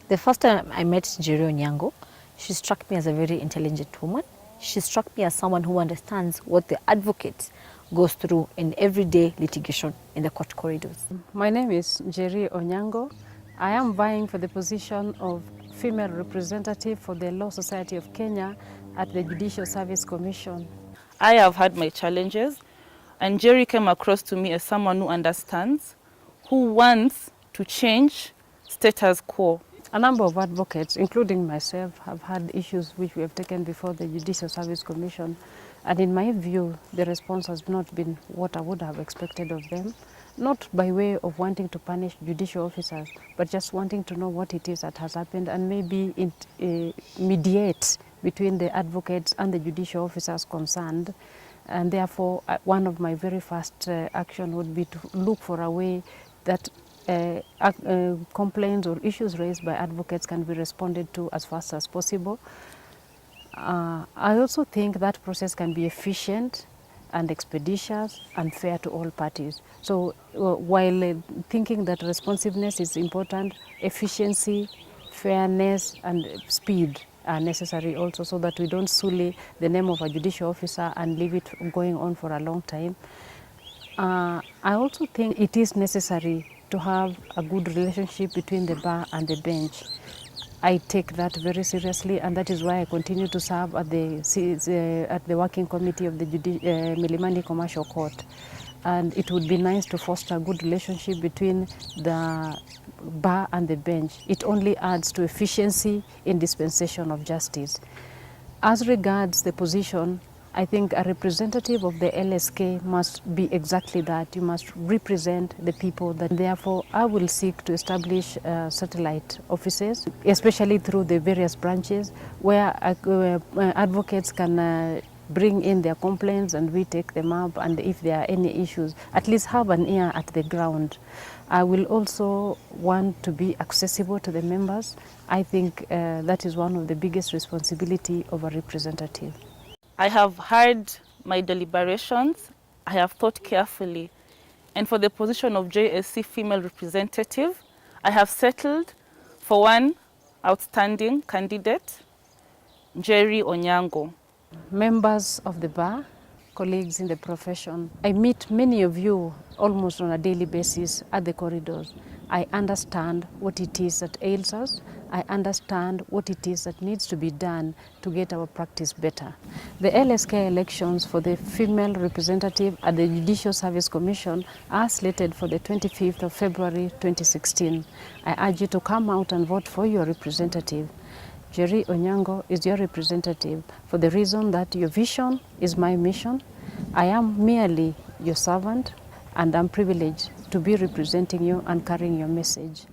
The first time I met Njeri Onyango, she struck me as a very intelligent woman. She struck me as someone who understands what the advocate goes through in everyday litigation in the court corridors. My name is Njeri Onyango. I am vying for the position of female representative for the Law Society of Kenya at the Judicial Service Commission. I have had my challenges, and Njeri came across to me as someone who understands, who wants to change status quo. A number of advocates, including myself, have had issues which we have taken before the Judicial Service Commission, and in my view, the response has not been what I would have expected of them, not by way of wanting to punish judicial officers, but just wanting to know what it is that has happened and maybe mediate between the advocates and the judicial officers concerned. And therefore, one of my very first action would be to look for a way that complaints or issues raised by advocates can be responded to as fast as possible. I also think that process can be efficient and expeditious and fair to all parties. So while thinking that responsiveness is important, efficiency, fairness and speed are necessary also, so that we don't sully the name of a judicial officer and leave it going on for a long time. I also think it is necessary to have a good relationship between the bar and the bench. I take that very seriously, and that is why I continue to serve at the working committee of the Milimani Commercial Court. And it would be nice to foster a good relationship between the bar and the bench. It only adds to efficiency in dispensation of justice. As regards the position, I think a representative of the LSK must be exactly that. You must represent the people. That therefore, I will seek to establish satellite offices, especially through the various branches, where advocates can bring in their complaints and we take them up, and if there are any issues, at least have an ear at the ground. I will also want to be accessible to the members. I think that is one of the biggest responsibility of a representative. I have heard my deliberations, I have thought carefully, and for the position of JSC female representative, I have settled for one outstanding candidate, Njeri Onyango. Members of the bar, colleagues in the profession, I meet many of you almost on a daily basis at the corridors. I understand what it is that ails us. I understand what it is that needs to be done to get our practice better. The LSK elections for the female representative at the Judicial Service Commission are slated for the 25th of February 2016. I urge you to come out and vote for your representative. Njeri Onyango is your representative for the reason that your vision is my mission. I am merely your servant, and I'm privileged to be representing you and carrying your message.